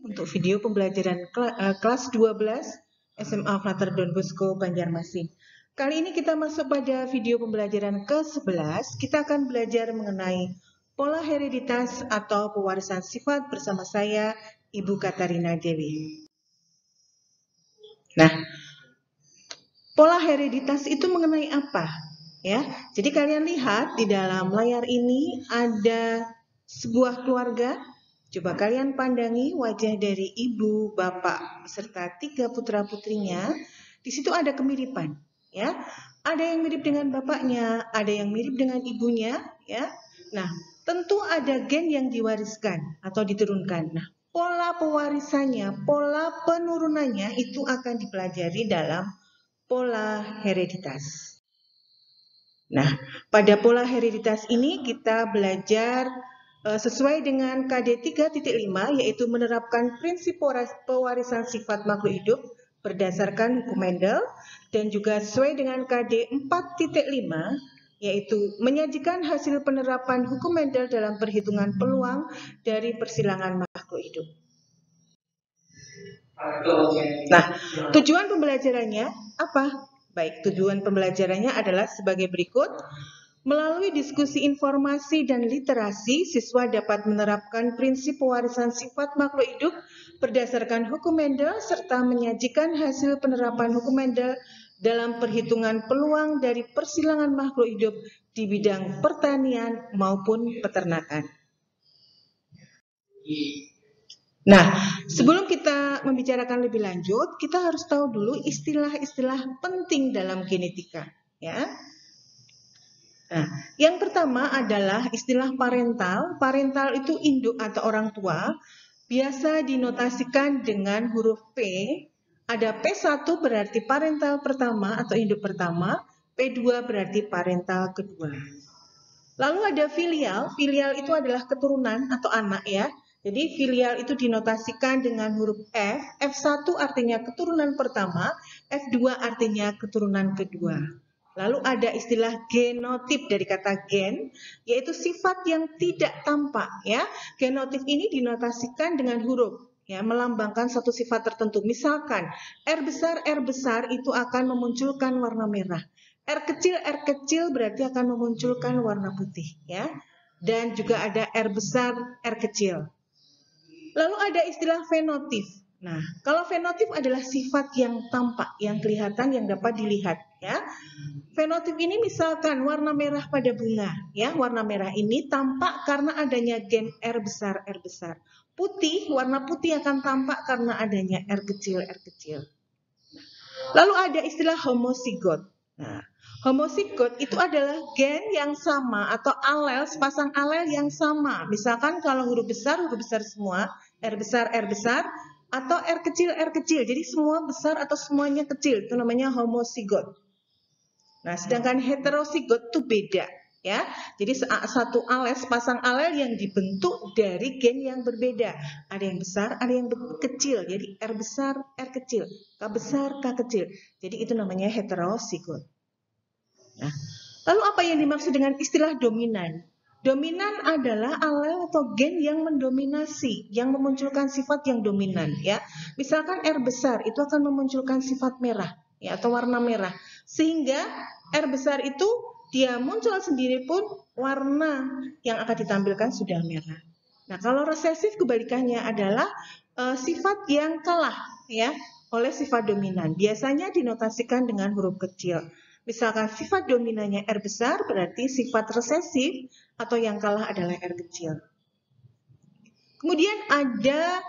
untuk video pembelajaran kelas 12 SMA Frater Don Bosco Banjarmasin. Kali ini kita masuk pada video pembelajaran ke-11. Kita akan belajar mengenai pola hereditas atau pewarisan sifat bersama saya, Ibu Katarina Dewi. Nah, pola hereditas itu mengenai apa? Ya, jadi kalian lihat di dalam layar ini ada sebuah keluarga. Coba kalian pandangi wajah dari ibu, bapak, beserta 3 putra-putrinya. Di situ ada kemiripan, ya. Ada yang mirip dengan bapaknya, ada yang mirip dengan ibunya, ya. Nah, tentu ada gen yang diwariskan atau diturunkan. Nah, pola pewarisannya, pola penurunannya itu akan dipelajari dalam pola hereditas. Nah, pada pola hereditas ini kita belajar sesuai dengan KD 3.5, yaitu menerapkan prinsip pewarisan sifat makhluk hidup berdasarkan hukum Mendel, dan juga sesuai dengan KD 4.5, yaitu menyajikan hasil penerapan hukum Mendel dalam perhitungan peluang dari persilangan makhluk hidup. Nah, tujuan pembelajarannya apa? Baik, tujuan pembelajarannya adalah sebagai berikut. Melalui diskusi informasi dan literasi, siswa dapat menerapkan prinsip pewarisan sifat makhluk hidup berdasarkan hukum Mendel serta menyajikan hasil penerapan hukum Mendel dalam perhitungan peluang dari persilangan makhluk hidup di bidang pertanian maupun peternakan. Nah, sebelum kita membicarakan lebih lanjut, kita harus tahu dulu istilah-istilah penting dalam genetika, ya. Nah, yang pertama adalah istilah parental. Parental itu induk atau orang tua. Biasa dinotasikan dengan huruf P. Ada P1 berarti parental pertama atau induk pertama. P2 berarti parental kedua. Lalu ada filial. Filial itu adalah keturunan atau anak, ya. Jadi filial itu dinotasikan dengan huruf F. F1 artinya keturunan pertama. F2 artinya keturunan kedua. Lalu ada istilah genotip dari kata gen, yaitu sifat yang tidak tampak, ya. Genotip ini dinotasikan dengan huruf, ya, melambangkan satu sifat tertentu. Misalkan R besar itu akan memunculkan warna merah. R kecil berarti akan memunculkan warna putih, ya. Dan juga ada R besar, R kecil. Lalu ada istilah fenotip. Nah, kalau fenotip adalah sifat yang tampak, yang kelihatan, yang dapat dilihat, ya. Fenotip ini misalkan warna merah pada bunga, ya. Warna merah ini tampak karena adanya gen R besar. Putih, warna putih akan tampak karena adanya R kecil. Lalu ada istilah homozigot. Nah, homozigot itu adalah gen yang sama atau alel, sepasang alel yang sama. Misalkan kalau huruf besar semua, R besar, atau R kecil. Jadi semua besar atau semuanya kecil, itu namanya homozigot. Nah, sedangkan heterozigot itu beda, ya. Jadi satu alel, sepasang alel yang dibentuk dari gen yang berbeda. Ada yang besar, ada yang kecil. Jadi R besar, R kecil, K besar, K kecil. Jadi itu namanya heterozigot. Nah, lalu apa yang dimaksud dengan istilah dominan? Dominan adalah alel atau gen yang mendominasi, yang memunculkan sifat yang dominan, ya. Misalkan R besar itu akan memunculkan sifat merah, ya, atau warna merah. Sehingga R besar itu dia muncul sendiri pun warna yang akan ditampilkan sudah merah. Nah, kalau resesif kebalikannya adalah sifat yang kalah, ya, oleh sifat dominan. Biasanya dinotasikan dengan huruf kecil. Misalkan sifat dominannya R besar berarti sifat resesif atau yang kalah adalah R kecil. Kemudian ada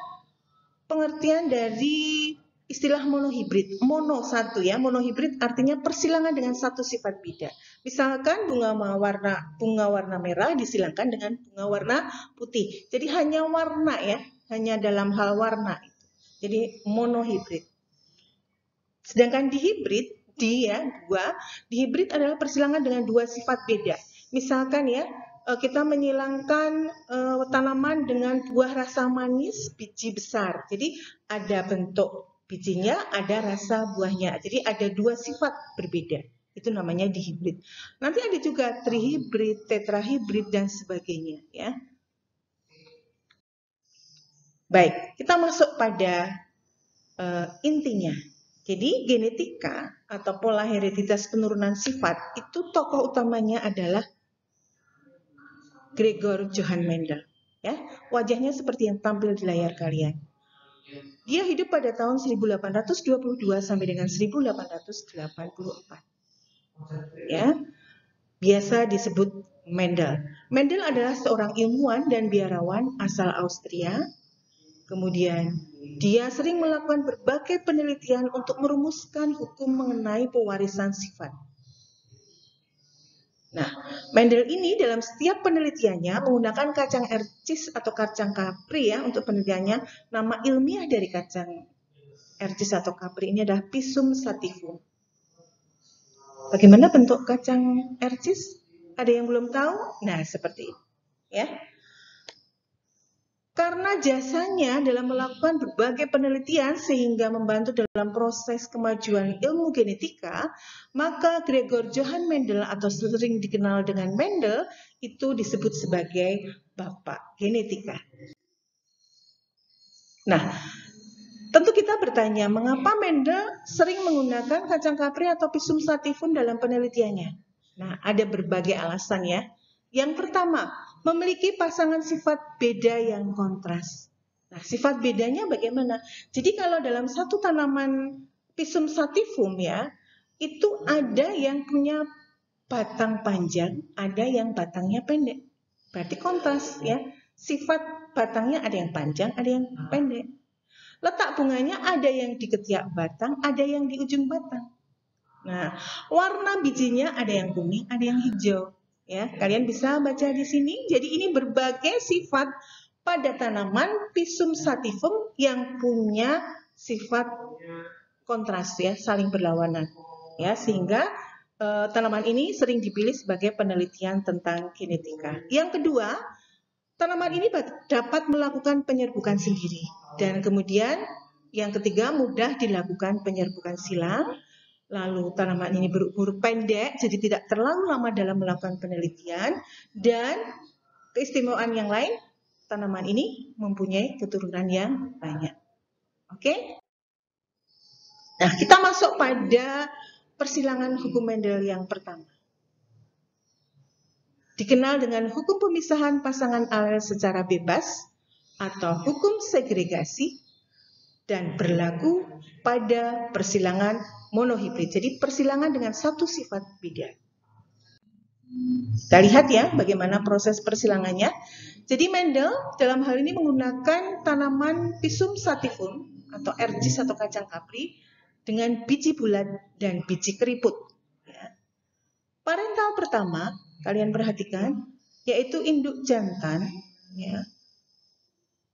pengertian dari istilah monohibrid. Mono satu, ya. Monohibrid artinya persilangan dengan satu sifat beda. Misalkan bunga warna merah disilangkan dengan bunga warna putih. Jadi hanya warna, ya, hanya dalam hal warna. Jadi monohibrid. Sedangkan dihibrid dihibrid adalah persilangan dengan dua sifat beda. Misalkan, ya, kita menyilangkan tanaman dengan buah rasa manis, biji besar. Jadi ada bentuk bijinya, ada rasa buahnya. Jadi ada dua sifat berbeda. Itu namanya dihibrid. Nanti ada juga trihibrid, tetrahibrid dan sebagainya, ya. Baik, kita masuk pada intinya. Jadi genetika atau pola hereditas penurunan sifat itu tokoh utamanya adalah Gregor Johann Mendel. Ya, wajahnya seperti yang tampil di layar kalian. Dia hidup pada tahun 1822 sampai dengan 1884. Ya, biasa disebut Mendel. Mendel adalah seorang ilmuwan dan biarawan asal Austria. Kemudian dia sering melakukan berbagai penelitian untuk merumuskan hukum mengenai pewarisan sifat. Nah, Mendel ini dalam setiap penelitiannya menggunakan kacang ercis atau kacang kapri ya untuk penelitiannya. Nama ilmiah dari kacang ercis atau kapri ini adalah Pisum sativum. Bagaimana bentuk kacang ercis? Ada yang belum tahu? Nah, seperti ini ya. Karena jasanya dalam melakukan berbagai penelitian sehingga membantu dalam proses kemajuan ilmu genetika, maka Gregor Johann Mendel atau sering dikenal dengan Mendel itu disebut sebagai bapak genetika. Nah, tentu kita bertanya, mengapa Mendel sering menggunakan kacang kapri atau Pisum sativum dalam penelitiannya? Nah, ada berbagai alasan ya. Yang pertama, memiliki pasangan sifat beda yang kontras. Nah, sifat bedanya bagaimana? Jadi kalau dalam satu tanaman Pisum sativum ya, itu ada yang punya batang panjang, ada yang batangnya pendek. Berarti kontras ya. Sifat batangnya ada yang panjang, ada yang pendek. Letak bunganya ada yang di ketiak batang, ada yang di ujung batang. Nah, warna bijinya ada yang kuning, ada yang hijau. Ya, kalian bisa baca di sini. Jadi ini berbagai sifat pada tanaman Pisum sativum yang punya sifat kontras ya, saling berlawanan. Ya, sehingga tanaman ini sering dipilih sebagai penelitian tentang genetika. Yang kedua, tanaman ini dapat melakukan penyerbukan sendiri. Dan kemudian yang ketiga, mudah dilakukan penyerbukan silang. Lalu tanaman ini berumur pendek, jadi tidak terlalu lama dalam melakukan penelitian. Dan keistimewaan yang lain, tanaman ini mempunyai keturunan yang banyak. Oke? Nah, kita masuk pada persilangan hukum Mendel yang pertama. Dikenal dengan hukum pemisahan pasangan alel secara bebas atau hukum segregasi dan berlaku pada persilangan monohibrid. Jadi persilangan dengan satu sifat beda. Kita lihat ya bagaimana proses persilangannya. Jadi Mendel dalam hal ini menggunakan tanaman Pisum sativum atau ercis atau kacang kapri dengan biji bulat dan biji keriput. Parental pertama, kalian perhatikan, yaitu induk jantan ya,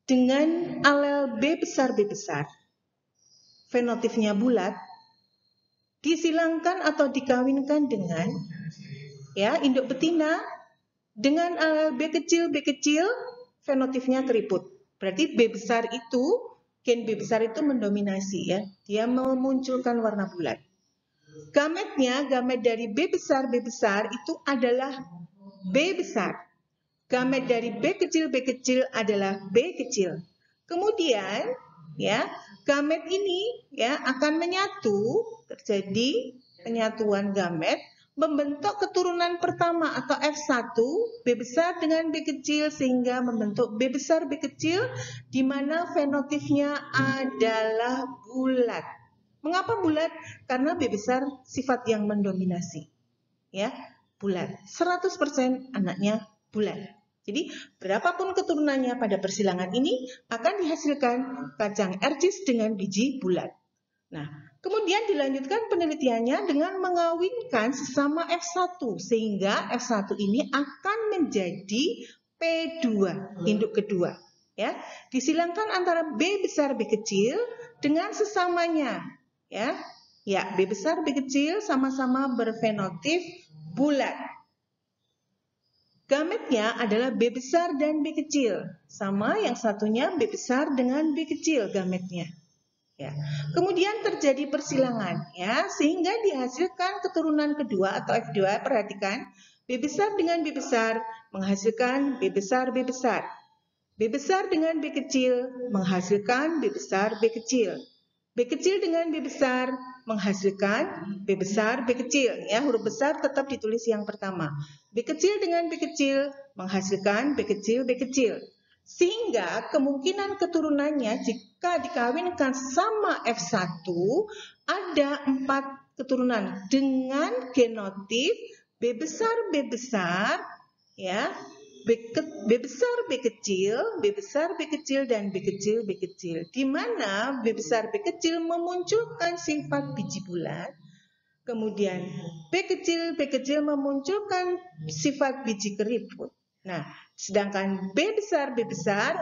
dengan alel B besar fenotipnya bulat, disilangkan atau dikawinkan dengan ya induk betina dengan alel B kecil, fenotipnya keriput. Berarti B besar itu, gen B besar itu mendominasi ya, dia memunculkan warna bulat. Gametnya, gamet dari B besar itu adalah B besar. Gamet dari B kecil adalah B kecil. Kemudian ya, gamet ini ya akan menyatu, terjadi penyatuan gamet, membentuk keturunan pertama atau F1, B besar dengan B kecil sehingga membentuk B besar B kecil di mana fenotipnya adalah bulat. Mengapa bulat? Karena B besar sifat yang mendominasi. Ya, bulat. 100% anaknya bulat. Jadi, berapapun keturunannya pada persilangan ini akan dihasilkan kacang ercis dengan biji bulat. Nah, kemudian dilanjutkan penelitiannya dengan mengawinkan sesama F1 sehingga F1 ini akan menjadi P2, induk kedua. Ya, disilangkan antara B besar B kecil dengan sesamanya. Ya, B besar B kecil sama-sama berfenotip bulat. Gametnya adalah B besar dan B kecil, sama yang satunya B besar dengan B kecil gametnya. Ya. Kemudian terjadi persilangan, ya, sehingga dihasilkan keturunan kedua atau F2. Perhatikan, B besar dengan B besar menghasilkan B besar. B besar dengan B kecil menghasilkan B besar B kecil. B kecil dengan B besar menghasilkan B besar B kecil. Ya, huruf besar tetap ditulis yang pertama. B kecil dengan B kecil menghasilkan B kecil B kecil. Sehingga kemungkinan keturunannya jika dikawinkan sama F1 ada 4 keturunan dengan genotif B besar ya. B besar B kecil, B besar B kecil, dan B kecil B kecil. Di mana B besar B kecil memunculkan sifat biji bulat, kemudian B kecil memunculkan sifat biji keriput. Nah, sedangkan B besar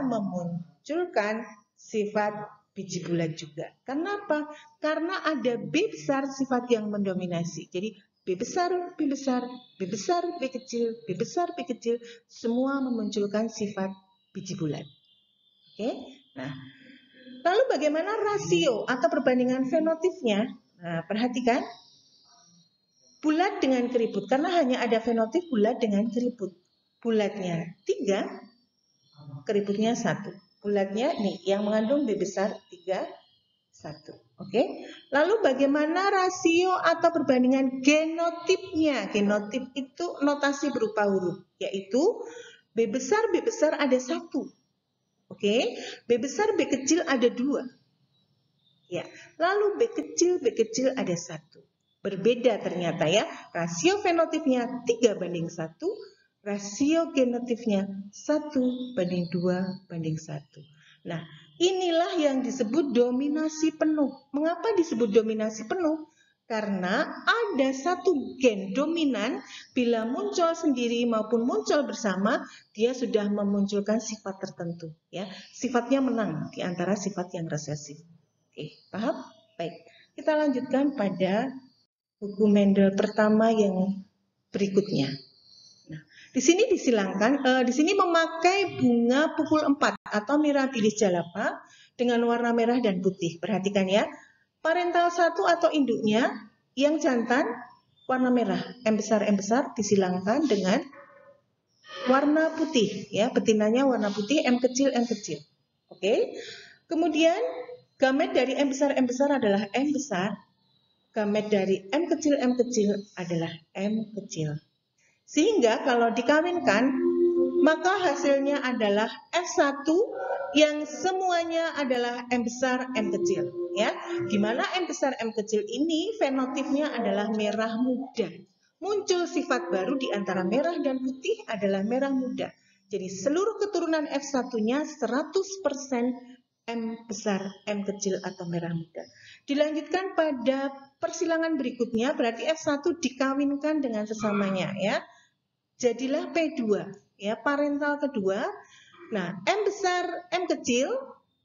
memunculkan sifat biji bulat juga. Kenapa? Karena ada B besar sifat yang mendominasi. Jadi B besar, B besar, B besar, B kecil, B besar, B kecil, semua memunculkan sifat biji bulat. Oke? Nah, lalu bagaimana rasio atau perbandingan fenotipnya? Nah, perhatikan. Bulat dengan keriput, karena hanya ada fenotip bulat dengan keriput. Bulatnya 3, keriputnya 1. Bulatnya nih, yang mengandung B besar 3, 1. Oke. Lalu bagaimana rasio atau perbandingan genotipnya? Genotip itu notasi berupa huruf, yaitu B besar ada 1. Oke. B besar B kecil ada 2. Ya. Lalu B kecil ada 1. Berbeda ternyata ya. Rasio fenotipnya 3:1. Rasio genotipnya 1:2:1. Nah, inilah yang disebut dominasi penuh. Mengapa disebut dominasi penuh? Karena ada satu gen dominan, bila muncul sendiri maupun muncul bersama, dia sudah memunculkan sifat tertentu. Ya, sifatnya menang di antara sifat yang resesif. Oke, paham? Baik, kita lanjutkan pada buku Mendel pertama yang berikutnya. Nah, di sini disilangkan, di sini memakai bunga pukul 4 atau Mirabilis jalapa dengan warna merah dan putih. Perhatikan ya, parental 1 atau induknya yang jantan warna merah, M besar disilangkan dengan warna putih ya, betinanya warna putih, M kecil. Oke. Kemudian gamet dari M besar adalah M besar. Gamet dari M kecil adalah M kecil. Sehingga kalau dikawinkan, maka hasilnya adalah F1 yang semuanya adalah M besar M kecil. Ya, gimana M besar M kecil ini fenotipnya adalah merah muda. Muncul sifat baru di antara merah dan putih adalah merah muda. Jadi seluruh keturunan F1-nya 100% M besar M kecil atau merah muda. Dilanjutkan pada persilangan berikutnya, berarti F1 dikawinkan dengan sesamanya ya. Jadilah P2 ya, parental kedua. Nah, M besar M kecil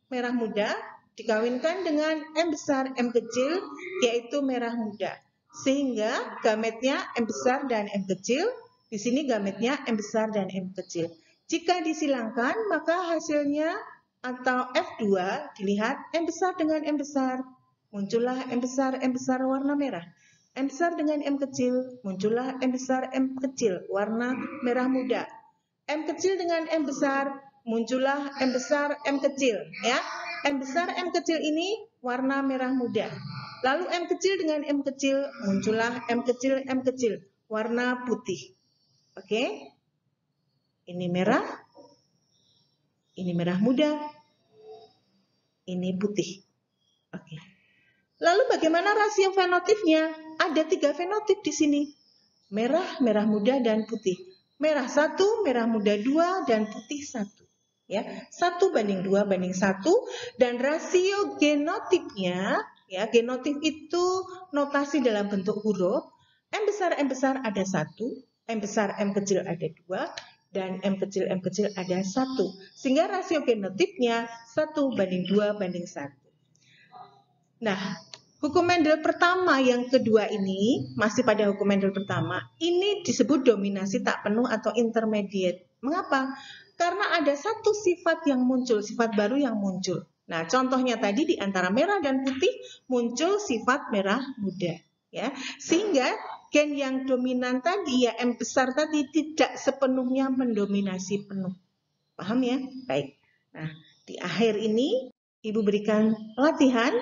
merah muda dikawinkan dengan M besar M kecil yaitu merah muda. Sehingga gametnya M besar dan M kecil, di sini gametnya M besar dan M kecil. Jika disilangkan maka hasilnya atau F2 dilihat M besar dengan M besar, muncullah M besar warna merah. M besar dengan M kecil, muncullah M besar M kecil, warna merah muda. M kecil dengan M besar, muncullah M besar M kecil. Ya, M besar M kecil ini warna merah muda. Lalu M kecil dengan M kecil, muncullah M kecil, warna putih. Oke, ini merah muda, ini putih. Oke. Lalu bagaimana rasio fenotipnya? Ada 3 fenotip di sini. Merah, merah muda, dan putih. Merah 1, merah muda 2, dan putih 1. Ya, 1:2:1. Dan rasio genotipnya, ya, genotip itu notasi dalam bentuk huruf. M besar ada 1, M besar M kecil ada 2, dan M kecil ada 1. Sehingga rasio genotipnya 1:2:1. Nah, hukum Mendel pertama yang kedua ini, masih pada hukum Mendel pertama, ini disebut dominasi tak penuh atau intermediate. Mengapa? Karena ada satu sifat yang muncul, sifat baru yang muncul. Nah, contohnya tadi di antara merah dan putih muncul sifat merah muda. Ya, sehingga gen yang dominan tadi, ya M besar tadi, tidak sepenuhnya mendominasi penuh. Paham ya? Baik. Nah, di akhir ini Ibu berikan latihan.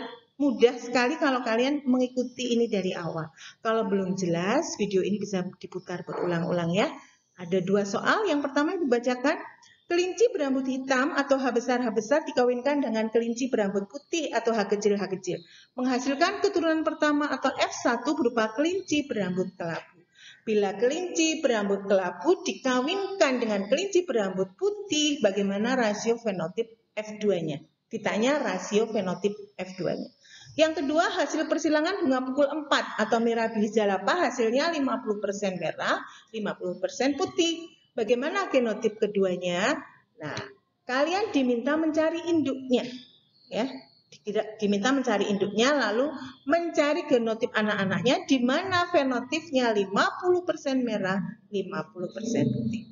Mudah sekali kalau kalian mengikuti ini dari awal. Kalau belum jelas, video ini bisa diputar berulang-ulang ya. Ada 2 soal. Yang pertama Ibu bacakan. Kelinci berambut hitam atau H besar dikawinkan dengan kelinci berambut putih atau H kecil menghasilkan keturunan pertama atau F1 berupa kelinci berambut kelabu. Bila kelinci berambut kelabu dikawinkan dengan kelinci berambut putih, bagaimana rasio fenotip F2-nya? Ditanya rasio fenotip F2-nya. Yang kedua, hasil persilangan bunga pukul 4 atau Mirabilis jalapa hasilnya 50% merah, 50% putih. Bagaimana genotip keduanya? Nah, kalian diminta mencari induknya, ya. Diminta mencari induknya, lalu mencari genotip anak-anaknya, di mana fenotipnya 50% merah, 50% putih.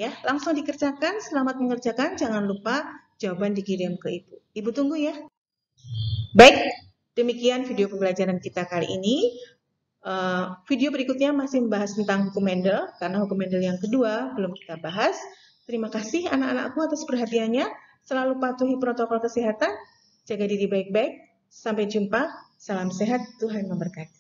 Ya, langsung dikerjakan. Selamat mengerjakan. Jangan lupa jawaban dikirim ke Ibu. Ibu tunggu ya. Baik, demikian video pembelajaran kita kali ini. Video berikutnya masih membahas tentang hukum Mendel, karena hukum Mendel yang kedua belum kita bahas. Terima kasih anak-anakku atas perhatiannya. Selalu patuhi protokol kesehatan, jaga diri baik-baik. Sampai jumpa, salam sehat, Tuhan memberkati.